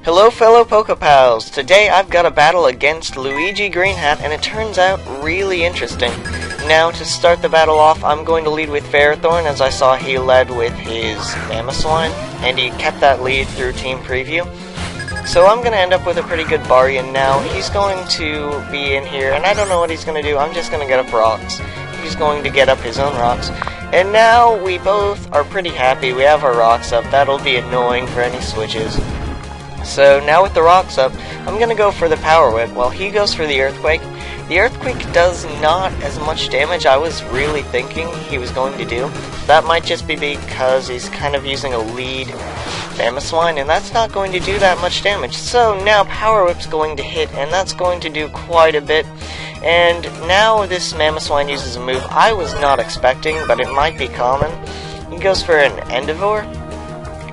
Hello fellow Pokepals! Today I've got a battle against LuigiGreenHat and it turns out really interesting. Now to start the battle off, I'm going to lead with Heatran, as I saw he led with his Mamoswine, and he kept that lead through Team Preview. So I'm going to end up with a pretty good Barrion now. He's going to be in here, and I don't know what he's going to do. I'm just going to get up rocks. He's going to get up his own rocks. And now we both are pretty happy. We have our rocks up. That'll be annoying for any switches. So now with the rocks up, I'm going to go for the Power Whip while he goes for the Earthquake. The Earthquake does not as much damage I was really thinking he was going to do. That might just be because he's kind of using a lead Mamoswine, and that's not going to do that much damage. So now Power Whip's going to hit, and that's going to do quite a bit. And now this Mamoswine uses a move I was not expecting, but it might be common. He goes for an Endivore.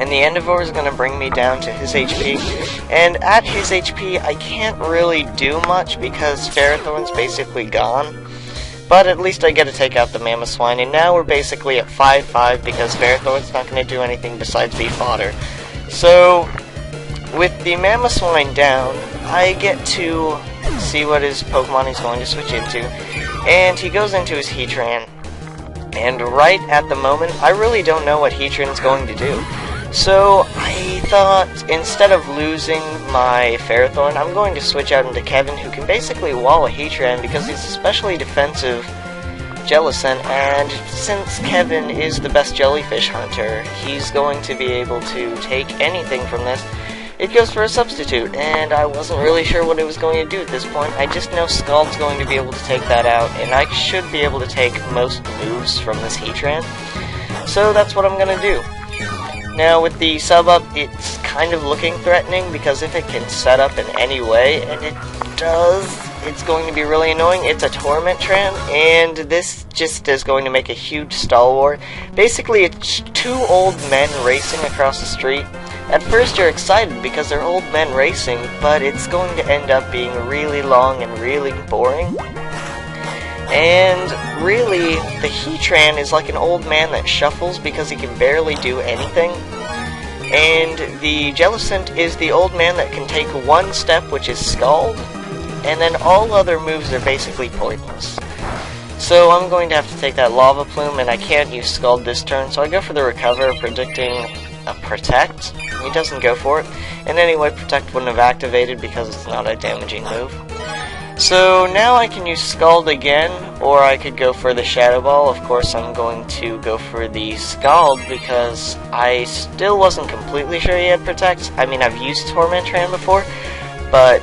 And the Endivore is going to bring me down to his HP. And at his HP, I can't really do much because Heatran's basically gone. But at least I get to take out the Mamoswine. And now we're basically at 5-5 because Heatran's not going to do anything besides be fodder. So, with the Mamoswine down, I get to see what his Pokemon he's going to switch into. And he goes into his Heatran. And right at the moment, I really don't know what Heatran's going to do. So, I thought, instead of losing my Heatran, I'm going to switch out into Kevin, who can basically wall a Heatran because he's especially defensive Jellicent, and since Kevin is the best jellyfish hunter, he's going to be able to take anything from this. It goes for a substitute, and I wasn't really sure what it was going to do at this point. I just know Scald's going to be able to take that out, and I should be able to take most moves from this Heatran. So that's what I'm going to do. Now with the sub up, it's kind of looking threatening because if it can set up in any way, and it does, it's going to be really annoying. It's a Tormented, and this just is going to make a huge stall war. Basically, it's two old men racing across the street. At first you're excited because they're old men racing, but it's going to end up being really long and really boring. And really, the Heatran is like an old man that shuffles because he can barely do anything. And the Jellicent is the old man that can take one step, which is Scald, and then all other moves are basically pointless. So I'm going to have to take that Lava Plume, and I can't use Scald this turn, so I go for the Recover, predicting a Protect. He doesn't go for it. And anyway, Protect wouldn't have activated because it's not a damaging move. So now I can use Scald again, or I could go for the Shadow Ball. Of course, I'm going to go for the Scald because I still wasn't completely sure he had Protect. I mean, I've used Tormented before, but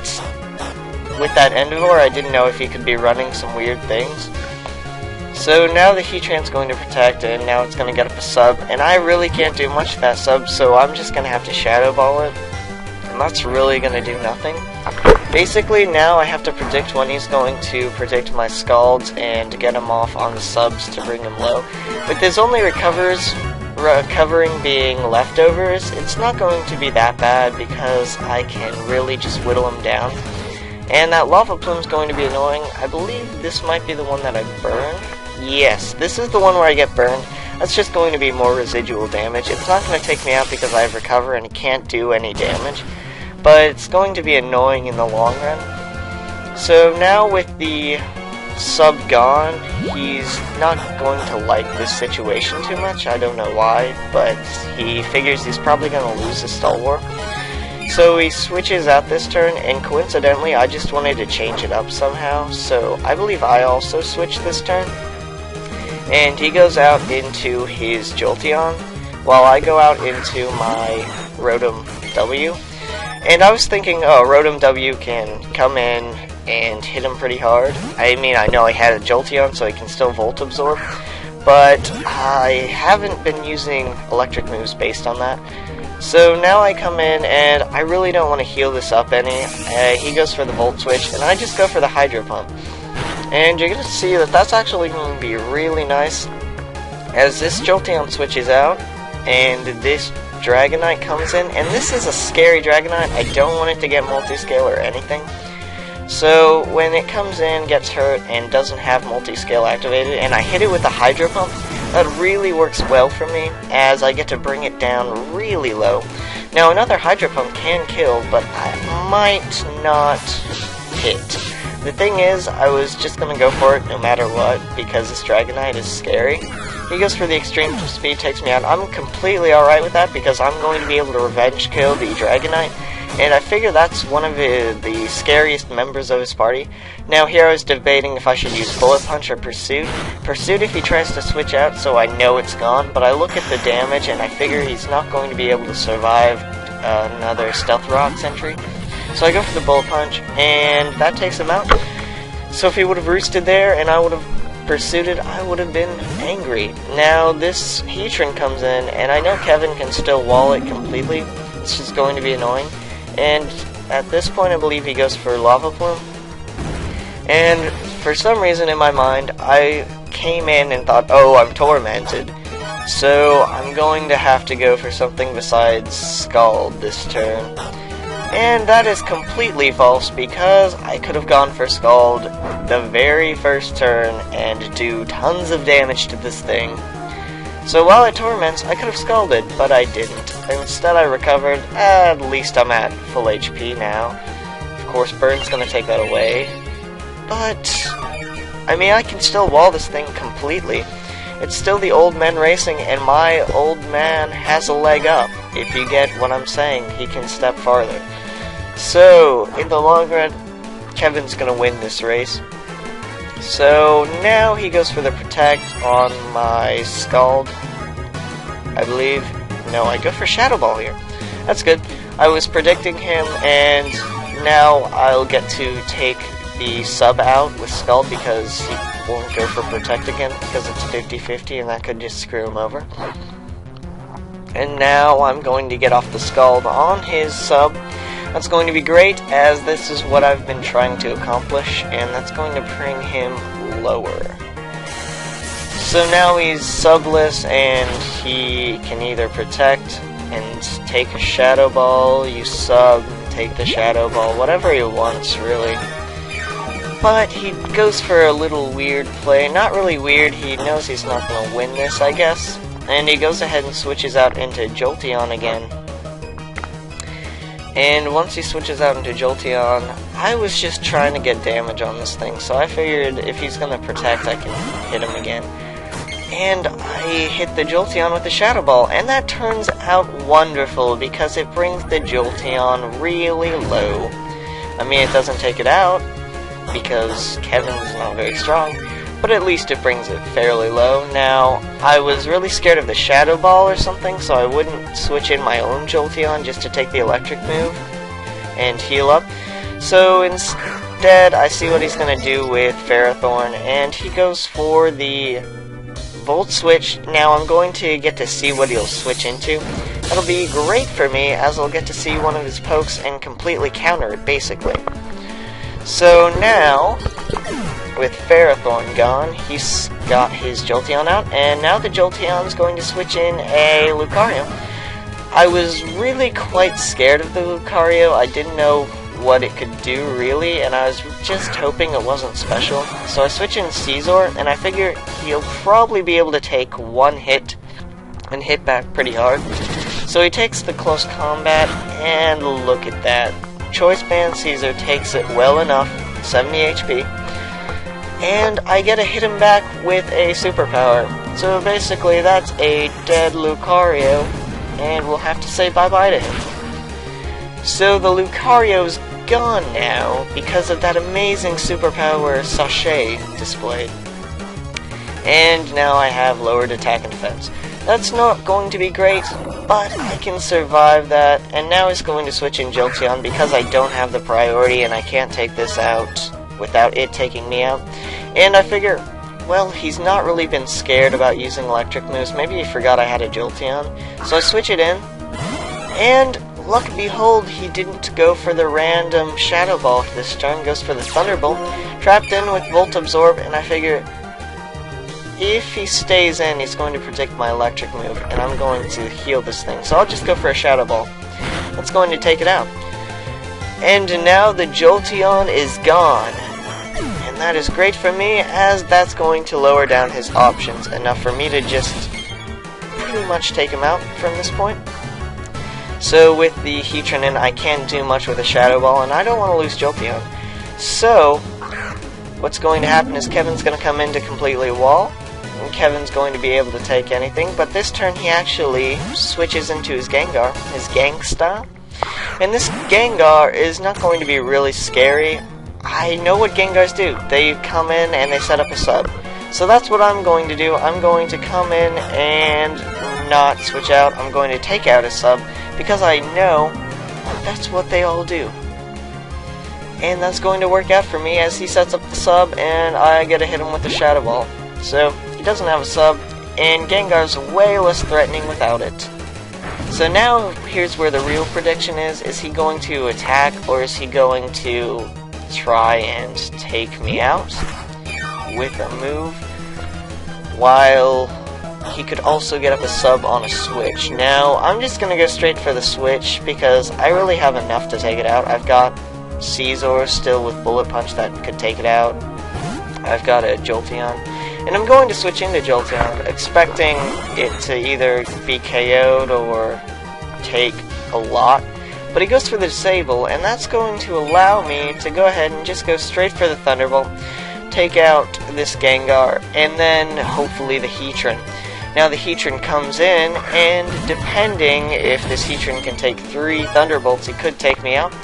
with that Endivore, I didn't know if he could be running some weird things. So now the Heatran's going to Protect, and now it's going to get up a sub, and I really can't do much to that sub, so I'm just going to have to Shadow Ball it, and that's really going to do nothing. Basically, now I have to predict when he's going to predict my Scalds and get him off on the subs to bring him low. With his only recovering being leftovers, it's not going to be that bad because I can really just whittle him down. And that Lava Plume's going to be annoying. I believe this might be the one that I burn. Yes, this is the one where I get burned. That's just going to be more residual damage. It's not going to take me out because I have Recover and it can't do any damage. But it's going to be annoying in the long run. So now with the sub gone, he's not going to like this situation too much. I don't know why, but he figures he's probably going to lose the stall war. So he switches out this turn, and coincidentally I just wanted to change it up somehow, so I believe I also switched this turn. And he goes out into his Jolteon, while I go out into my Rotom W. And I was thinking, oh, Rotom W can come in and hit him pretty hard. I mean, I know I had a Jolteon, so he can still Volt Absorb, but I haven't been using electric moves based on that. So now I come in, and I really don't want to heal this up any. He goes for the Volt Switch, and I just go for the Hydro Pump. And you're going to see that that's actually going to be really nice, as this Jolteon switches out, and this Dragonite comes in, and this is a scary Dragonite. I don't want it to get multi-scale or anything. So when it comes in, gets hurt, and doesn't have multi-scale activated, and I hit it with a Hydro Pump, that really works well for me, as I get to bring it down really low. Now another Hydro Pump can kill, but I might not hit. The thing is, I was just gonna go for it no matter what, because this Dragonite is scary. He goes for the extreme speed, takes me out. I'm completely alright with that, because I'm going to be able to revenge kill the Dragonite, and I figure that's one of the scariest members of his party. Now here I was debating if I should use Bullet Punch or Pursuit. Pursuit if he tries to switch out, so I know it's gone, but I look at the damage, and I figure he's not going to be able to survive another Stealth Rock Sentry. So I go for the Bullet Punch, and that takes him out. So if he would have roosted there and I would have pursued, I would have been angry. Now this Heatran comes in, and I know Kevin can still wall it completely. It's just going to be annoying. And at this point I believe he goes for Lava Plume. And for some reason in my mind, I came in and thought, oh, I'm Tormented. So I'm going to have to go for something besides Scald this turn. And that is completely false, because I could have gone for Scald the very first turn and do tons of damage to this thing. So while it torments, I could have Scalded, but I didn't. Instead I recovered. At least I'm at full HP now. Of course, Burn's gonna take that away. But, I mean, I can still wall this thing completely. It's still the old man racing, and my old man has a leg up. If you get what I'm saying, he can step farther. So, in the long run, Kevin's gonna win this race. So, now he goes for the Protect on my Scald, I believe. No, I go for Shadow Ball here. That's good. I was predicting him, and now I'll get to take the sub out with Scald, because he won't go for Protect again, because it's 50-50, and that could just screw him over. And now I'm going to get off the Scald on his sub. That's going to be great, as this is what I've been trying to accomplish, and that's going to bring him lower. So now he's subless, and he can either Protect and take a Shadow Ball, you sub, and take the Shadow Ball, whatever he wants, really. But he goes for a little weird play. Not really weird, he knows he's not going to win this, I guess. And he goes ahead and switches out into Jolteon again. And once he switches out into Jolteon, I was just trying to get damage on this thing, so I figured if he's going to Protect, I can hit him again. And I hit the Jolteon with the Shadow Ball, and that turns out wonderful, because it brings the Jolteon really low. I mean, it doesn't take it out, because Kevin's not very strong, but at least it brings it fairly low. Now, I was really scared of the Shadow Ball or something, so I wouldn't switch in my own Jolteon just to take the electric move and heal up. So instead, I see what he's going to do with Ferrothorn, and he goes for the Volt Switch. Now I'm going to get to see what he'll switch into. That'll be great for me, as I'll get to see one of his pokes and completely counter it, basically. So now, with Ferrothorn gone, he's got his Jolteon out, and now the Jolteon's going to switch in a Lucario. I was really quite scared of the Lucario. I didn't know what it could do, really, and I was just hoping it wasn't special. So I switch in Caesar, and I figure he'll probably be able to take one hit and hit back pretty hard. So he takes the close combat, and look at that. Choice Band Caesar takes it well enough, 70 HP, and I get to hit him back with a superpower. So basically that's a dead Lucario, and we'll have to say bye-bye to him. So the Lucario's gone now, because of that amazing superpower Sachet displayed. And now I have lowered attack and defense. That's not going to be great, but I can survive that. And now he's going to switch in Jolteon, because I don't have the priority and I can't take this out without it taking me out. And I figure, well, he's not really been scared about using electric moves. Maybe he forgot I had a Jolteon. So I switch it in, and luck behold, he didn't go for the random Shadow Ball this turn, goes for the Thunderbolt. Trapped in with Volt Absorb, and I figure if he stays in, he's going to predict my electric move, and I'm going to heal this thing. So I'll just go for a Shadow Ball. That's going to take it out. And now the Jolteon is gone. And that is great for me, as that's going to lower down his options enough for me to just pretty much take him out from this point. So with the Heatran in, I can't do much with a Shadow Ball, and I don't want to lose Jolteon. So what's going to happen is Kevin's going to come in to completely wall, and Kevin's going to be able to take anything, but this turn he actually switches into his Gengar, his Gangsta. And this Gengar is not going to be really scary. I know what Gengars do. They come in and they set up a sub. So that's what I'm going to do. I'm going to come in and not switch out. I'm going to take out a sub because I know that's what they all do. And that's going to work out for me as he sets up the sub and I get to hit him with the Shadow Ball. So he doesn't have a sub and Gengar's way less threatening without it. So now here's where the real prediction is. Is he going to attack or is he going to try and take me out with a move, while he could also get up a sub on a switch? Now I'm just gonna go straight for the switch because I really have enough to take it out. I've got Caesar still with Bullet Punch that could take it out. I've got a Jolteon, and I'm going to switch into Jolteon, expecting it to either be KO'd or take a lot. But he goes for the Disable, and that's going to allow me to go ahead and just go straight for the Thunderbolt, take out this Gengar, and then hopefully the Heatran. Now the Heatran comes in, and depending if this Heatran can take 3 Thunderbolts, he could take me out.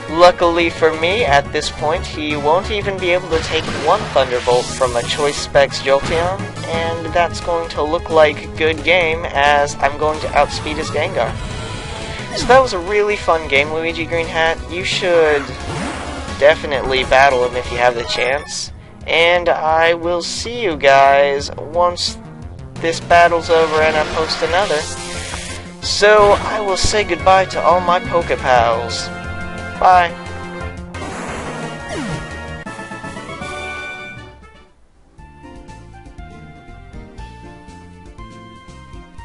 Luckily for me, at this point, he won't even be able to take 1 Thunderbolt from a Choice Specs Jolteon, and that's going to look like a good game as I'm going to outspeed his Gengar. So that was a really fun game, LuigiGreenHat. You should definitely battle him if you have the chance. And I will see you guys once this battle's over and I post another. So I will say goodbye to all my Pokepals. Bye.